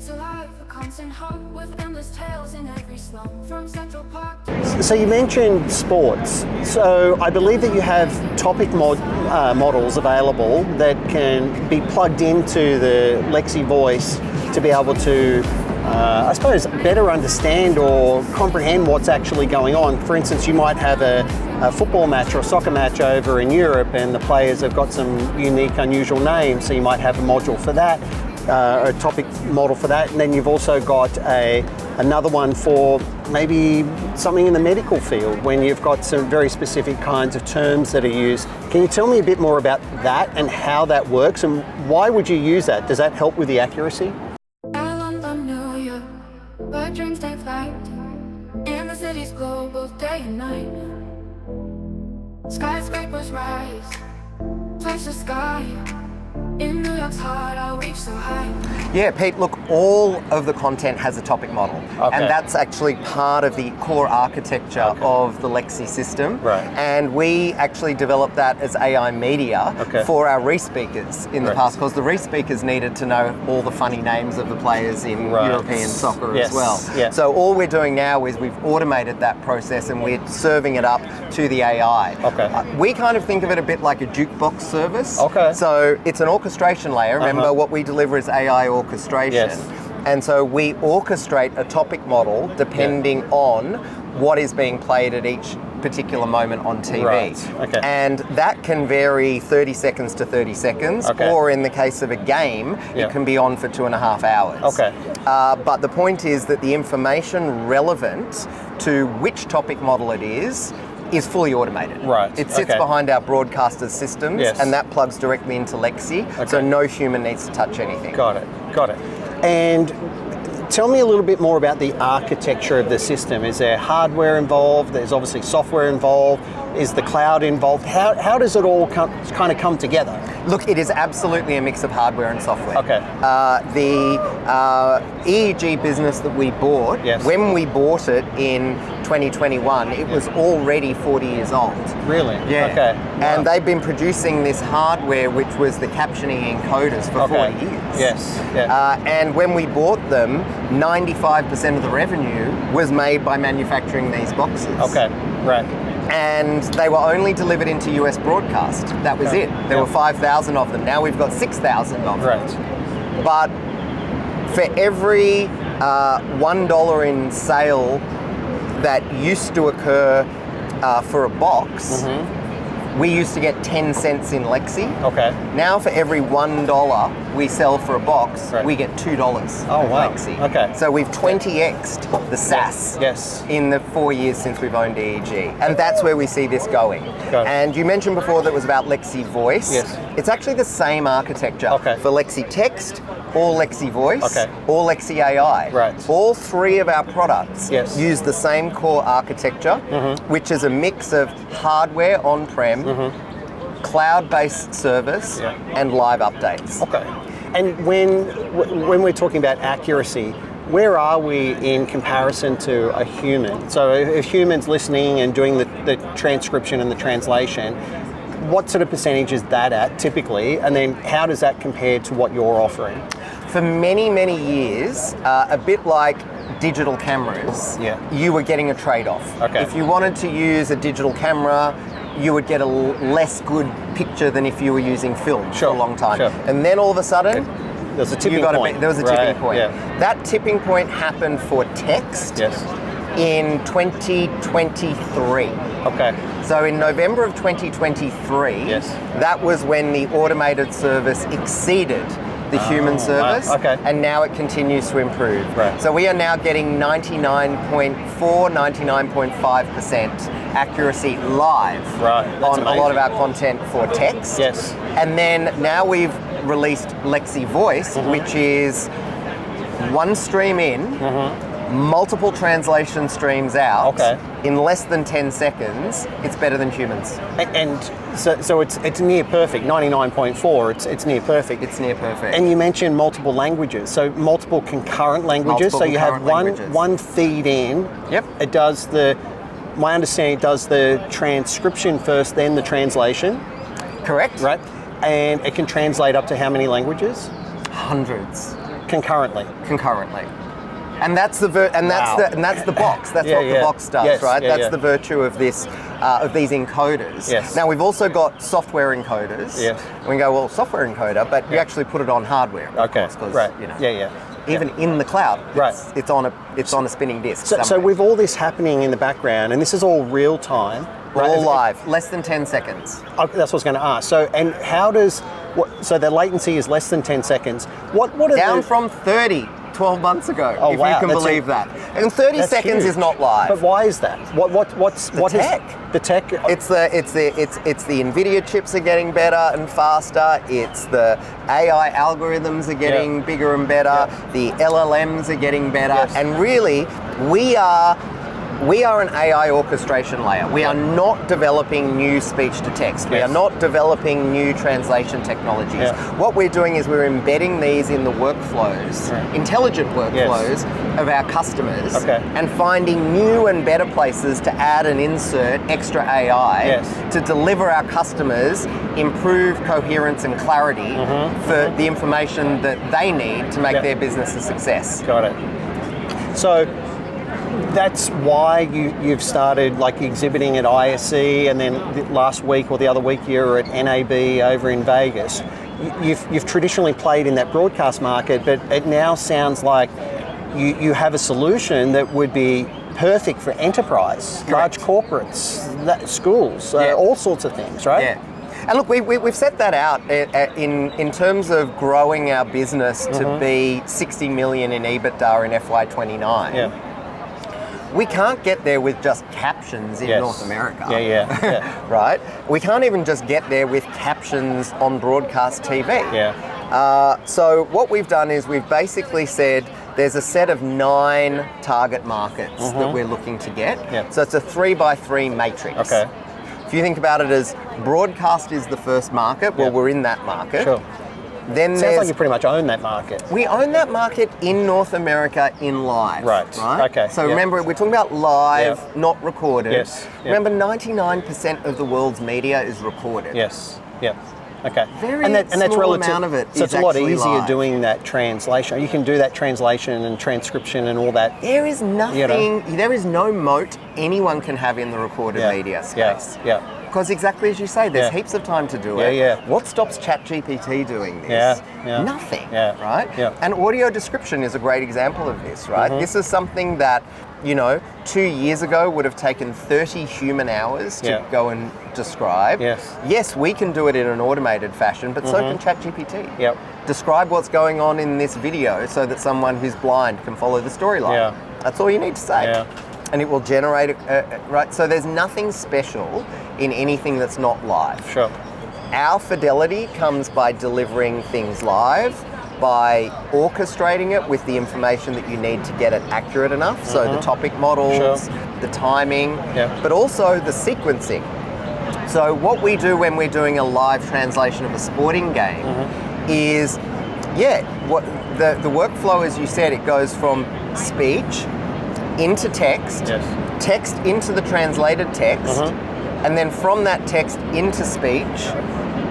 It's alive, a constant hub with endless tales in every slum. From Central Park to... So you mentioned sports. So I believe that you have topic models available that can be plugged into the LEXI voice to be able to, I suppose, better understand or comprehend what's actually going on. For instance, you might have a football match or a soccer match over in Europe and the players have got some unique, unusual names, so you might have a module for that. A topic model for that, and then you've also got another one for maybe something in the medical field when you've got some very specific kinds of terms that are used. Can you tell me a bit more about that and how that works, and why would you use that? Does that help with the accuracy? London, New York, where dreams take flight, and the city's glow both day and night. Skyscrapers rise, touch the sky. In New York's heart, I'll reach so high. Yeah, Pete, look, all of the content has a topic model. Okay. And that's actually part of the core architecture of the LEXI system. Right. And we actually developed that as AI media for our re-speakers in the past, because the re-speakers needed to know all the funny names of the players in European soccer as well. Yeah. So all we're doing now is we've automated that process and we're serving it up to the AI. Okay. We kind of think of it a bit like a jukebox service. Okay. So it's an orchestration layer. Remember, what we deliver is AI orchestration. Yes. And so we orchestrate a topic model depending on what is being played at each particular moment on TV. Right. Okay. And that can vary 30 seconds to 30 seconds, or in the case of a game, it can be on for 2.5 hours. Okay. But the point is that the information relevant to which topic model it is fully automated. Right. It sits behind our broadcaster systems, and that plugs directly into LEXI, so no human needs to touch anything. Got it. Got it. And tell me a little bit more about the architecture of the system. Is there hardware involved? There's obviously software involved. Is the cloud involved? How does it all kind of come together? Look, it is absolutely a mix of hardware and software. Okay. The EEG business that we bought, when we bought it in 2021, it was already 40 years old. Really? Yeah. Okay. And they've been producing this hardware, which was the captioning encoders, for 40 years. Yes. Yeah. And when we bought them, 95% of the revenue was made by manufacturing these boxes. Okay. Right. And they were only delivered into US broadcast. That was it. There were 5,000 of them. Now we've got 6,000 of them. Right. But for every $1 in sale that used to occur for a box, we used to get 10 cents in LEXI. Okay. Now for every $1 we sell for a box, we get $2 oh, wow. LEXI. Okay. So we've 20x'd the SaaS in the 4 years since we've owned EEG. And that's where we see this going. And you mentioned before that it was about LEXI Voice. Yes. It's actually the same architecture for LEXI Text, or LEXI Voice, or LEXI AI. Right. All three of our products use the same core architecture, which is a mix of hardware on-prem, cloud-based service, and live updates. Okay. And when we're talking about accuracy, where are we in comparison to a human? So if humans listening and doing the transcription and the translation, what sort of percentage is that at typically? And then how does that compare to what you're offering? For many, many years, a bit like digital cameras, you were getting a trade-off. Okay. If you wanted to use a digital camera, you would get a less good picture than if you were using film for a long time. And then all of a sudden, there's a tipping point. There was a tipping point. That tipping point happened for text in 2023. Okay. So in November of 2023, that was when the automated service exceeded the human service, and now it continues to improve. So we are now getting 99.4, 99.5% accuracy live on a lot of our content for text. And then now we've released LEXI Voice, which is one stream in, multiple translation streams out in less than 10 seconds. It's better than humans. And so it's near perfect, 99.4, it's near perfect. It's near perfect. And you mentioned multiple languages, so multiple concurrent languages. So you have one feed in. It does my understanding, it does the transcription first, then the translation. Correct. Right. And it can translate up to how many languages? Hundreds. Concurrently. And that's the that's the box. That's what the box does, right? That's the virtue of this of these encoders. Yes. Now we've also got software encoders. Yes. And we go, well, software encoder, but you actually put it on hardware. Okay. Of course, Right. You know, Even in the cloud, Right. it's on a spinning disk. So with all this happening in the background, and this is all real time. Right? All live, less than 10 seconds. Okay, that's what I was going to ask. So, and how does so the latency is less than 10 seconds. What are down from 30 12 months ago, oh, if wow, you can believe that. And 30 seconds huge. is not live. But why is that? What's the tech? The tech. It's the NVIDIA chips are getting better and faster. It's the AI algorithms are getting bigger and better. The LLMs are getting better. And really, we are an AI orchestration layer. We are not developing new speech to text. We are not developing new translation technologies. What we're doing is we're embedding these in the workflows, intelligent workflows of our customers, and finding new and better places to add and insert extra AI to deliver our customers improved coherence and clarity for the information that they need to make their business a success. Got it. So that's why you've started like exhibiting at ISE, and then last week or the other week you were at NAB over in Vegas. You've traditionally played in that broadcast market, but it now sounds like you have a solution that would be perfect for enterprise, large corporates, schools, all sorts of things, right? Yeah. And look, we've set that out in terms of growing our business to be 60 million in EBITDA in FY29. Yeah. We can't get there with just captions in North America. Right? We can't even just get there with captions on broadcast TV. So what we've done is we've basically said there's a set of 9 target markets that we're looking to get. So it's a 3x3 matrix. Okay. If you think about it as broadcast is the first market, well, we're in that market. Sure. Then sounds like you pretty much own that market. We own that market in North America in live. Right. Okay. So remember, we're talking about live, not recorded. Yes. Remember, 99% of the world's media is recorded. Yes. Yeah. Okay. Very small relative, amount of it so is it's a lot actually easier live. Doing that translation. You can do that translation and transcription and all that. There is nothing, there is no moat anyone can have in the recorded media space. Because exactly as you say, there's heaps of time to do it. What stops ChatGPT doing this? Nothing, right? And audio description is a great example of this, right? This is something that, 2 years ago would have taken 30 human hours to go and describe. Yes, we can do it in an automated fashion, but so can ChatGPT. Describe what's going on in this video so that someone who's blind can follow the storyline. That's all you need to say. And it will generate it, right? So there's nothing special in anything that's not live. Sure. Our fidelity comes by delivering things live, by orchestrating it with the information that you need to get it accurate enough. So the topic models, the timing, but also the sequencing. So what we do when we're doing a live translation of a sporting game is, what the workflow, as you said, it goes from speech into text, text into the translated text, and then from that text into speech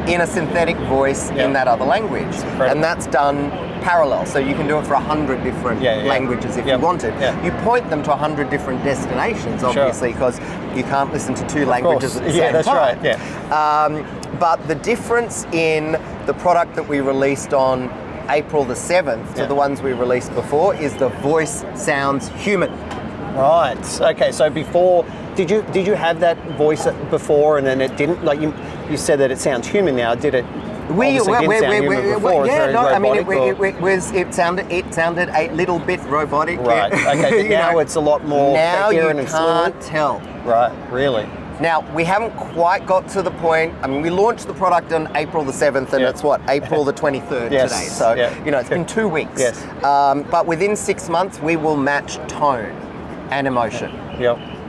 in a synthetic voice in that other language. And that's done parallel, so you can do it for 100 different languages if you wanted. You point them to 100 different destinations, obviously, because you can't listen to 2 languages at the same that's time. Right. But the difference in the product that we released on April the 7th to the ones we released before is the voice sounds human. Right. Okay. So before, did you have that voice before, and then it didn't? Like you said that it sounds human now. Did it? It sounded a little bit robotic. Right. Okay. But now it's a lot more. Now you and can't fluid. tell. Right. Really. Now, we haven't quite got to the point, we launched the product on April the 7th, and it's April the 23rd today. So, it's been 2 weeks. But within 6 months, we will match tone and emotion.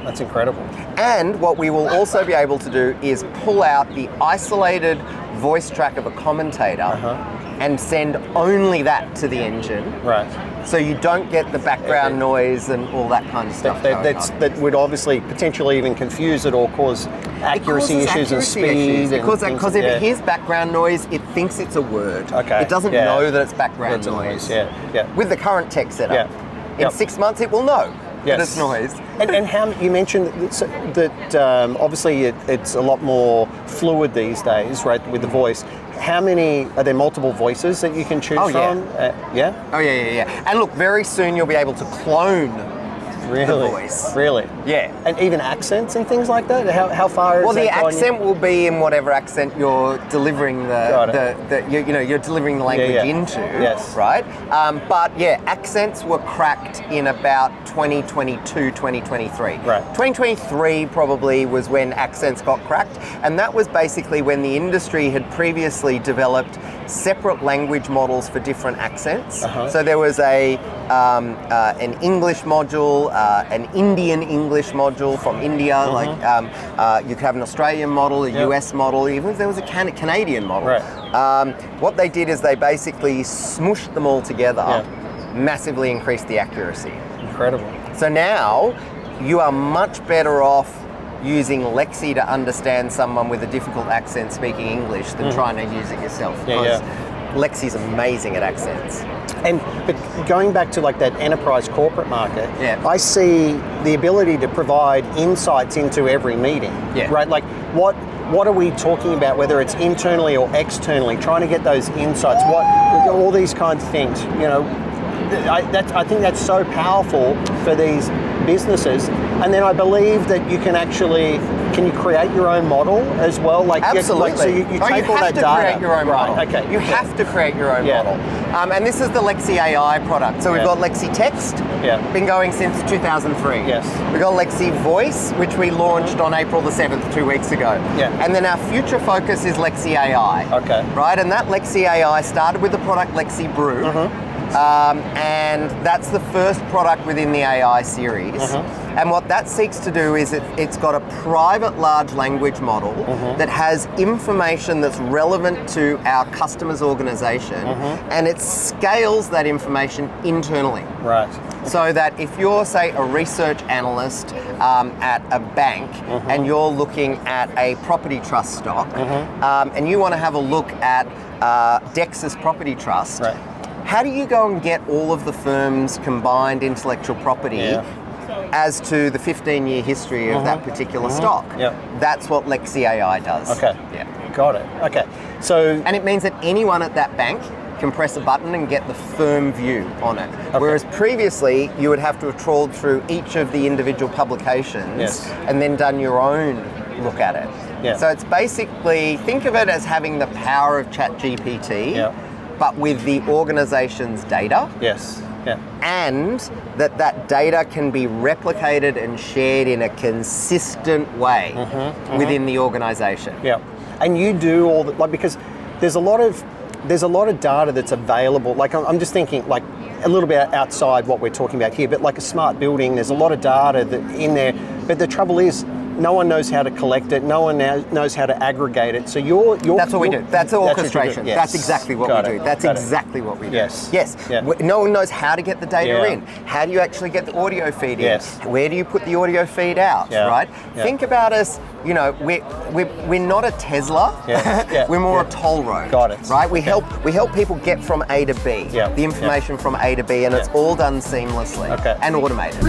That's incredible. And what we will also be able to do is pull out the isolated voice track of a commentator and send only that to the engine. Right. So you don't get the background noise and all that kind of stuff. That would obviously potentially even confuse it or cause accuracy issues and speed. Because if it hears background noise, it thinks it's a word. Okay. It doesn't know that it's background noise. Yeah. With the current tech setup, in 6 months it will know that it's noise. And how you mentioned that obviously it's a lot more fluid these days, right, with the voice. How many, are there multiple voices that you can choose from? Yeah? Oh, yeah. And look, very soon you'll be able to clone the voice. Really? Yeah. And even accents and things like that? How far is that? Well, the accent will be in whatever accent you're delivering you're delivering the language into. Yes. Right? But yeah, accents were cracked in about 2022, 2023. Right. 2023 probably was when accents got cracked, and that was basically when the industry had previously developed separate language models for different accents. So there was an English module, an Indian English module from India, you could have an Australian model, a US model, even if there was a Canadian model. Right. What they did is they basically smooshed them all together, massively increased the accuracy. Incredible. So now you are much better off using LEXI to understand someone with a difficult accent speaking English than trying to use it yourself. Because LEXI's amazing at accents. But going back to like that enterprise corporate market, I see the ability to provide insights into every meeting. Right? Like what are we talking about, whether it's internally or externally, trying to get those insights, all these kinds of things, I think that's so powerful for these businesses. And then I believe that you can you create your own model as well? Like, absolutely. So you take all that data. You have to create your own model. Okay. You have to create your own model. And this is the LEXI AI product. So we've got LEXI Text, been going since 2003. Yes. We've got LEXI Voice, which we launched on April the 7th, 2 weeks ago. And then our future focus is LEXI AI. Okay. Right, and that LEXI AI started with the product LEXI Brew. And that's the first product within the AI series. And what that seeks to do is it's got a private large language model that has information that's relevant to our customer's organization, and it scales that information internally. Right. So that if you're, say, a research analyst at a bank and you're looking at a property trust stock and you want to have a look at Dex's Property Trust, how do you go and get all of the firm's combined intellectual property as to the 15-year history of that particular stock? That's what LEXI AI does. Okay. Got it. Okay. So, and it means that anyone at that bank can press a button and get the firm view on it. Whereas previously, you would have to have trawled through each of the individual publications and then done your own look at it. So it's basically, think of it as having the power of ChatGPT, but with the organization's data. And that data can be replicated and shared in a consistent way within the organization. And you do all that, like, because there's a lot of data that's available. Like, I'm just thinking, like, a little bit outside what we're talking about here, but like a smart building, there's a lot of data that in there. But the trouble is, no one knows how to collect it. No one knows how to aggregate it. So you're that's what we do. That's orchestration. Yes. That's exactly what we do. That's exactly what we do. Yes. No one knows how to get the data in. How do you actually get the audio feed in? Where do you put the audio feed out? Right. Think about us. You know, we're not a Tesla. We're more a toll road. Got it. Right. We help people get from A to B. The information from A to B, and it's all done seamlessly and automated.